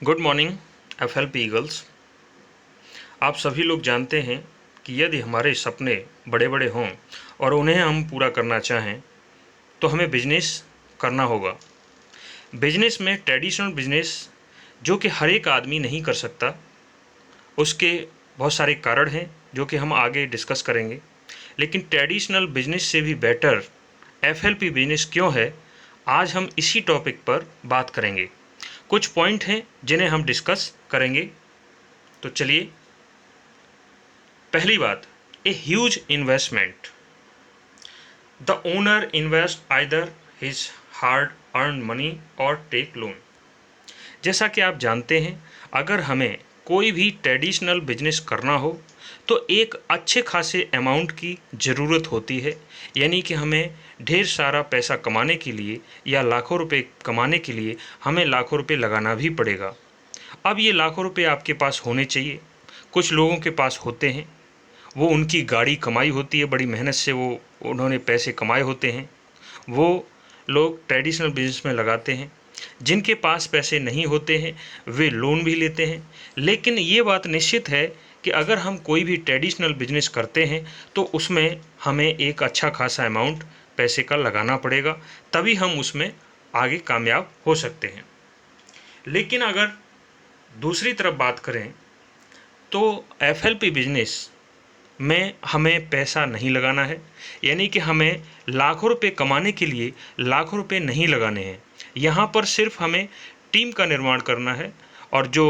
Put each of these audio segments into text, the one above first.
Good morning FLP eagles. आप सभी लोग जानते हैं कि यदि हमारे सपने बड़े बड़े हों और उन्हें हम पूरा करना चाहें तो हमें बिजनेस करना होगा। बिजनेस में ट्रेडिशनल बिजनेस जो कि हर एक आदमी नहीं कर सकता, उसके बहुत सारे कारण हैं जो कि हम आगे डिस्कस करेंगे। लेकिन ट्रेडिशनल बिजनेस से भी बेटर एफएलपी बिजनेस क्यों है, आज हम इसी टॉपिक पर बात करेंगे। कुछ पॉइंट हैं जिन्हें हम डिस्कस करेंगे। तो चलिए, पहली बात, a huge investment. The owner invest either his hard earn money और टेक लोन। जैसा कि आप जानते हैं, अगर हमें कोई भी ट्रेडिशनल बिजनेस करना हो तो एक अच्छे खासे अमाउंट की ज़रूरत होती है। यानी कि हमें ढेर सारा पैसा कमाने के लिए या लाखों रुपए कमाने के लिए हमें लाखों रुपए लगाना भी पड़ेगा। अब ये लाखों रुपए आपके पास होने चाहिए। कुछ लोगों के पास होते हैं, वो उनकी गाड़ी कमाई होती है, बड़ी मेहनत से वो उन्होंने पैसे कमाए होते हैं, वो लोग ट्रेडिशनल बिजनेस में लगाते हैं। जिनके पास पैसे नहीं होते हैं वे लोन भी लेते हैं। लेकिन ये बात निश्चित है कि अगर हम कोई भी ट्रेडिशनल बिजनेस करते हैं तो उसमें हमें एक अच्छा खासा अमाउंट पैसे का लगाना पड़ेगा, तभी हम उसमें आगे कामयाब हो सकते हैं। लेकिन अगर दूसरी तरफ बात करें तो एफएलपी बिजनेस में हमें पैसा नहीं लगाना है। यानी कि हमें लाखों रुपए कमाने के लिए लाखों रुपए नहीं लगाने हैं। यहाँ पर सिर्फ हमें टीम का निर्माण करना है और जो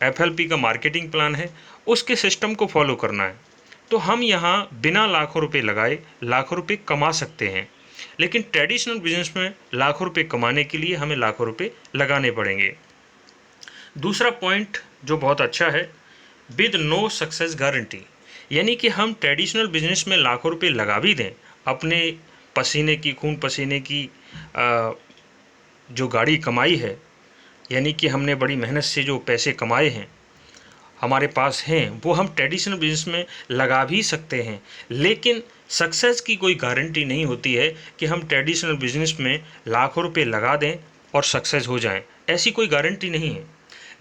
एफएलपी का मार्केटिंग प्लान है उसके सिस्टम को फॉलो करना है। तो हम यहाँ बिना लाखों रुपए लगाए लाखों रुपए कमा सकते हैं। लेकिन ट्रेडिशनल बिजनेस में लाखों रुपए कमाने के लिए हमें लाखों रुपए लगाने पड़ेंगे। दूसरा पॉइंट जो बहुत अच्छा है, विद नो सक्सेस गारंटी। यानी कि हम ट्रेडिशनल बिजनेस में लाखों रुपए लगा भी दें, अपने पसीने की, खून पसीने की जो गाड़ी कमाई है, यानी कि हमने बड़ी मेहनत से जो पैसे कमाए हैं हमारे पास हैं, वो हम ट्रेडिशनल बिजनेस में लगा भी सकते हैं। लेकिन सक्सेस की कोई गारंटी नहीं होती है कि हम ट्रेडिशनल बिजनेस में लाखों रुपए लगा दें और सक्सेस हो जाएं, ऐसी कोई गारंटी नहीं है।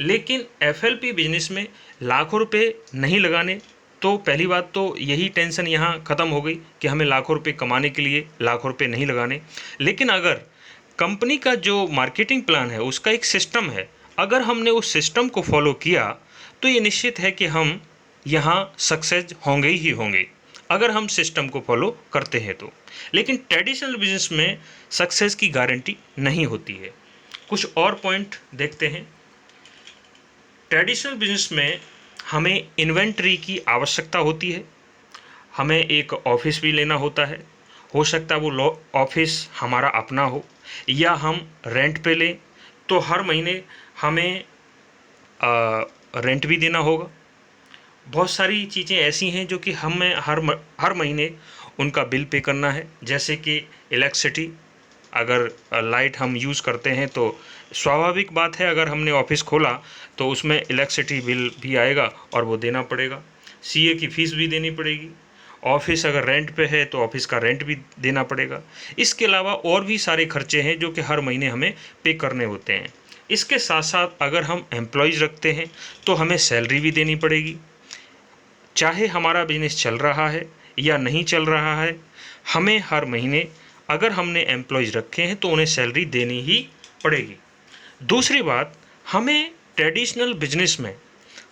लेकिन एफएलपी बिजनेस में लाखों रुपए नहीं लगाने, तो पहली बात तो यही टेंशन यहाँ ख़त्म हो गई कि हमें लाखों रुपए कमाने के लिए लाखों रुपए नहीं लगाने। लेकिन अगर कंपनी का जो मार्केटिंग प्लान है उसका एक सिस्टम है, अगर हमने उस सिस्टम को फॉलो किया तो ये निश्चित है कि हम यहाँ सक्सेस होंगे ही होंगे, अगर हम सिस्टम को फॉलो करते हैं तो। लेकिन ट्रेडिशनल बिजनेस में सक्सेस की गारंटी नहीं होती है। कुछ और पॉइंट देखते हैं। ट्रेडिशनल बिजनेस में हमें इन्वेंट्री की आवश्यकता होती है, हमें एक ऑफिस भी लेना होता है। हो सकता है वो ऑफिस हमारा अपना हो या हम रेंट पे लें, तो हर महीने हमें रेंट भी देना होगा। बहुत सारी चीज़ें ऐसी हैं जो कि हमें हर महीने उनका बिल पे करना है। जैसे कि इलेक्ट्रिसिटी, अगर लाइट हम यूज़ करते हैं तो स्वाभाविक बात है, अगर हमने ऑफिस खोला तो उसमें इलेक्ट्रिसिटी बिल भी आएगा और वो देना पड़ेगा। सीए की फ़ीस भी देनी पड़ेगी। ऑफिस अगर रेंट पे है तो ऑफिस का रेंट भी देना पड़ेगा। इसके अलावा और भी सारे खर्चे हैं जो कि हर महीने हमें पे करने होते हैं। इसके साथ साथ अगर हम एम्प्लॉयज़ रखते हैं तो हमें सैलरी भी देनी पड़ेगी। चाहे हमारा बिजनेस चल रहा है या नहीं चल रहा है, हमें हर महीने अगर हमने एम्प्लॉयज़ रखे हैं तो उन्हें सैलरी देनी ही पड़ेगी। दूसरी बात, हमें ट्रेडिशनल बिजनेस में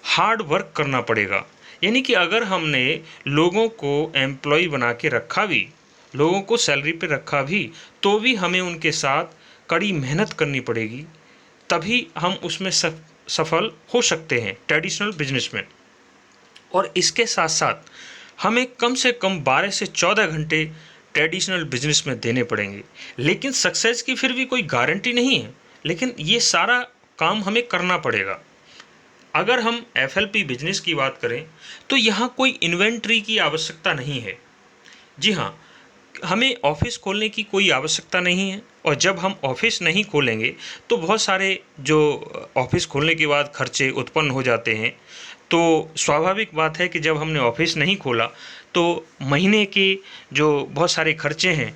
हार्ड वर्क करना पड़ेगा। यानी कि अगर हमने लोगों को एम्प्लॉय बना के रखा भी, लोगों को सैलरी पे रखा भी, तो भी हमें उनके साथ कड़ी मेहनत करनी पड़ेगी, तभी हम उसमें सफल हो सकते हैं ट्रेडिशनल बिजनेस में। और इसके साथ साथ हमें कम से कम 12 से 14 घंटे ट्रेडिशनल बिजनेस में देने पड़ेंगे। लेकिन सक्सेस की फिर भी कोई गारंटी नहीं है, लेकिन ये सारा काम हमें करना पड़ेगा। अगर हम एफएलपी बिजनेस की बात करें तो यहाँ कोई इन्वेंट्री की आवश्यकता नहीं है। जी हाँ, हमें ऑफिस खोलने की कोई आवश्यकता नहीं है। और जब हम ऑफिस नहीं खोलेंगे तो बहुत सारे जो ऑफिस खोलने के बाद खर्चे उत्पन्न हो जाते हैं। तो स्वाभाविक बात है कि जब हमने ऑफिस नहीं खोला तो महीने के जो बहुत सारे खर्चे हैं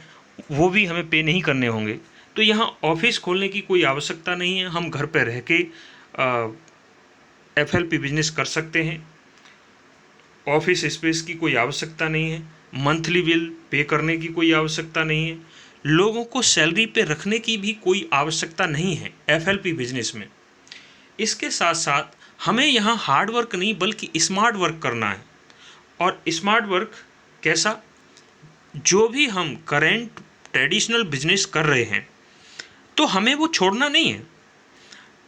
वो भी हमें पे नहीं करने होंगे। तो यहाँ ऑफिस खोलने की कोई आवश्यकता नहीं है, हम घर पर रह के FLP बिजनेस कर सकते हैं। ऑफिस स्पेस की कोई आवश्यकता नहीं है, मंथली बिल पे करने की कोई आवश्यकता नहीं है, लोगों को सैलरी पे रखने की भी कोई आवश्यकता नहीं है FLP बिजनेस में। इसके साथ साथ हमें यहाँ हार्ड वर्क नहीं बल्कि स्मार्ट वर्क करना है। और स्मार्ट वर्क कैसा? जो भी हम करेंट ट्रेडिशनल बिजनेस कर रहे हैं तो हमें वो छोड़ना नहीं है।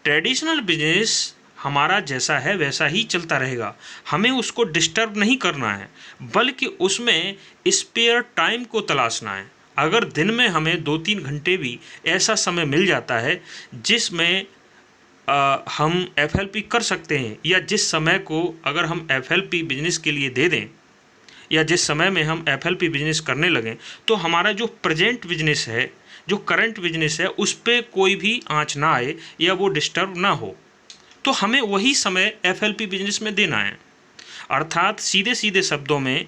ट्रेडिशनल बिजनेस हमारा जैसा है वैसा ही चलता रहेगा, हमें उसको डिस्टर्ब नहीं करना है, बल्कि उसमें स्पेयर टाइम को तलाशना है। अगर दिन में हमें 2-3 घंटे भी ऐसा समय मिल जाता है जिसमें हम FLP कर सकते हैं, या जिस समय को अगर हम FLP बिजनेस के लिए दे दें, या जिस समय में हम FLP बिजनेस करने लगें, तो हमारा जो प्रेजेंट बिजनेस है, जो करंट बिजनेस है, उस पर कोई भी आँच ना आए या वो डिस्टर्ब ना हो, तो हमें वही समय FLP बिजनेस में देना है। अर्थात सीधे सीधे शब्दों में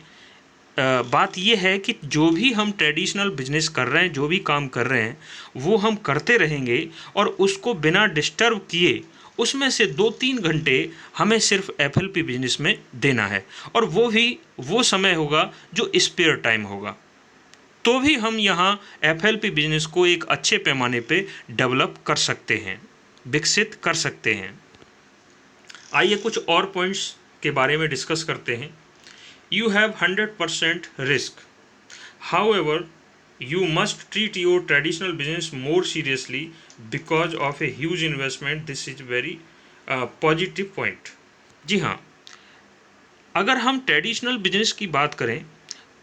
बात यह है कि जो भी हम ट्रेडिशनल बिजनेस कर रहे हैं, जो भी काम कर रहे हैं, वो हम करते रहेंगे और उसको बिना डिस्टर्ब किए उसमें से 2-3 घंटे हमें सिर्फ FLP बिजनेस में देना है, और वो भी वो समय होगा जो स्पेयर टाइम होगा। तो भी हम यहाँ FLP बिजनेस को एक अच्छे पैमाने पे डेवलप कर सकते हैं, विकसित कर सकते हैं। आइए कुछ और पॉइंट्स के बारे में डिस्कस करते हैं। You have 100% risk. However, you must treat your traditional business more seriously because of a huge investment. This is very positive point. जी हाँ, अगर हम ट्रेडिशनल बिजनेस की बात करें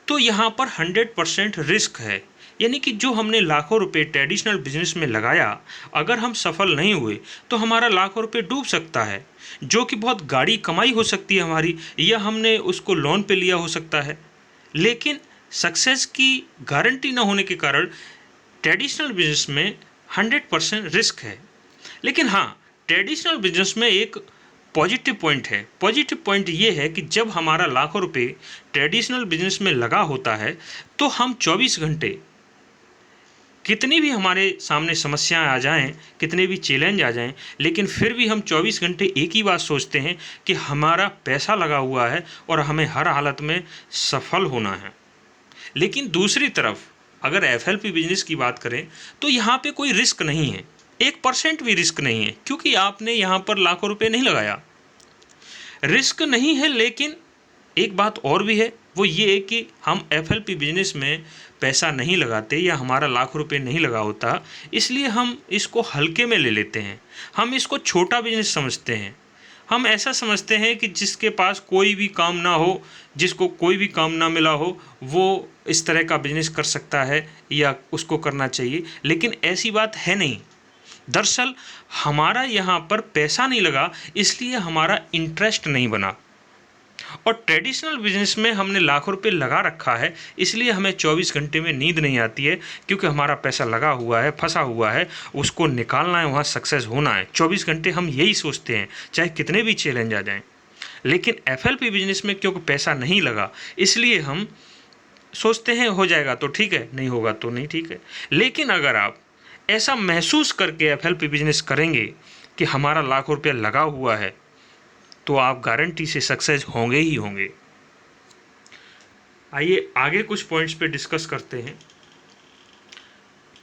तो यहाँ पर 100% रिस्क है, यानी कि जो हमने लाखों रुपए ट्रेडिशनल बिजनेस में लगाया, अगर हम सफल नहीं हुए तो हमारा लाखों रुपए डूब सकता है, जो कि बहुत गाड़ी कमाई हो सकती है हमारी, या हमने उसको लोन पे लिया हो सकता है। लेकिन सक्सेस की गारंटी न होने के कारण ट्रेडिशनल बिजनेस में 100% रिस्क है। लेकिन हाँ, ट्रेडिशनल बिजनेस में एक पॉजिटिव पॉइंट है। पॉजिटिव पॉइंट ये है कि जब हमारा लाखों रुपए ट्रेडिशनल बिजनेस में लगा होता है तो हम 24 घंटे, कितनी भी हमारे सामने समस्याएं आ जाएं, कितने भी चैलेंज आ जाएं, लेकिन फिर भी हम 24 घंटे एक ही बात सोचते हैं कि हमारा पैसा लगा हुआ है और हमें हर हालत में सफल होना है। लेकिन दूसरी तरफ अगर FLP बिजनेस की बात करें तो यहाँ पे कोई रिस्क नहीं है, 1% भी रिस्क नहीं है, क्योंकि आपने यहाँ पर लाखों रुपए नहीं लगाया। रिस्क नहीं है, लेकिन एक बात और भी है, वो ये है कि हम FLP बिजनेस में पैसा नहीं लगाते या हमारा लाखों रुपए नहीं लगा होता, इसलिए हम इसको हल्के में ले लेते हैं, हम इसको छोटा बिजनेस समझते हैं। हम ऐसा समझते हैं कि जिसके पास कोई भी काम ना हो, जिसको कोई भी काम ना मिला हो, वो इस तरह का बिजनेस कर सकता है या उसको करना चाहिए, लेकिन ऐसी बात है नहीं। दरअसल हमारा यहाँ पर पैसा नहीं लगा, इसलिए हमारा इंटरेस्ट नहीं बना, और ट्रेडिशनल बिजनेस में हमने लाखों रुपए लगा रखा है, इसलिए हमें 24 घंटे में नींद नहीं आती है, क्योंकि हमारा पैसा लगा हुआ है, फंसा हुआ है, उसको निकालना है, वहाँ सक्सेस होना है। 24 घंटे हम यही सोचते हैं, चाहे कितने भी चैलेंज आ जाएं। लेकिन FLP बिजनेस में क्योंकि पैसा नहीं लगा, इसलिए हम सोचते हैं हो जाएगा तो ठीक है, नहीं होगा तो नहीं ठीक है। लेकिन अगर आप ऐसा महसूस करके FLP बिजनेस करेंगे कि हमारा लाखों रुपया लगा हुआ है, तो आप गारंटी से सक्सेस होंगे ही होंगे। आइए आगे कुछ पॉइंट्स पे डिस्कस करते हैं।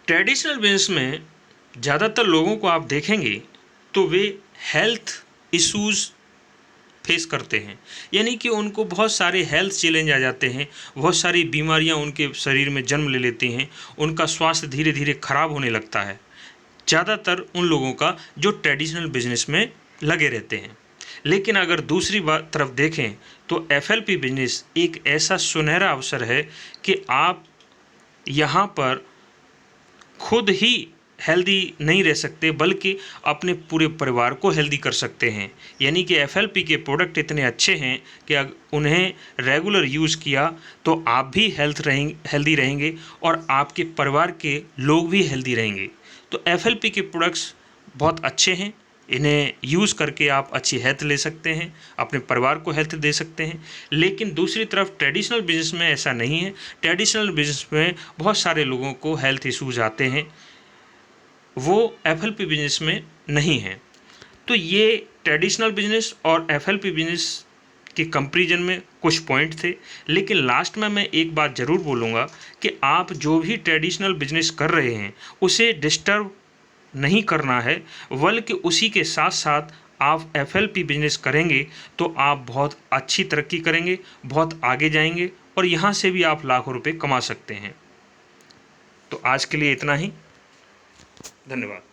ट्रेडिशनल बिजनेस में ज़्यादातर लोगों को आप देखेंगे तो वे हेल्थ इश्यूज़ फेस करते हैं, यानी कि उनको बहुत सारे हेल्थ चैलेंज आ जाते हैं, बहुत सारी बीमारियां उनके शरीर में जन्म ले लेती हैं, उनका स्वास्थ्य धीरे धीरे खराब होने लगता है, ज़्यादातर उन लोगों का जो ट्रेडिशनल बिजनेस में लगे रहते हैं। लेकिन अगर दूसरी तरफ देखें तो FLP बिजनेस एक ऐसा सुनहरा अवसर है कि आप यहाँ पर खुद ही हेल्दी नहीं रह सकते, बल्कि अपने पूरे परिवार को हेल्दी कर सकते हैं। यानी कि FLP के प्रोडक्ट इतने अच्छे हैं कि उन्हें रेगुलर यूज़ किया तो आप भी हेल्दी रहेंगे और आपके परिवार के लोग भी हेल्दी रहेंगे। तो FLP के प्रोडक्ट्स बहुत अच्छे हैं, इन्हें यूज़ करके आप अच्छी हेल्थ ले सकते हैं, अपने परिवार को हेल्थ दे सकते हैं। लेकिन दूसरी तरफ ट्रेडिशनल बिजनेस में ऐसा नहीं है। ट्रेडिशनल बिजनेस में बहुत सारे लोगों को हेल्थ इश्यूज़ आते हैं, वो FLP बिजनेस में नहीं है। तो ये ट्रेडिशनल बिजनेस और एफएलपी बिजनेस के कंपैरिजन में कुछ पॉइंट थे, लेकिन लास्ट में मैं एक बात ज़रूर बोलूँगा कि आप जो भी ट्रेडिशनल बिजनेस कर रहे हैं उसे डिस्टर्ब नहीं करना है, बल्कि उसी के साथ साथ आप एफएलपी बिजनेस करेंगे तो आप बहुत अच्छी तरक्की करेंगे, बहुत आगे जाएंगे और यहाँ से भी आप लाखों रुपए कमा सकते हैं। तो आज के लिए इतना ही, धन्यवाद।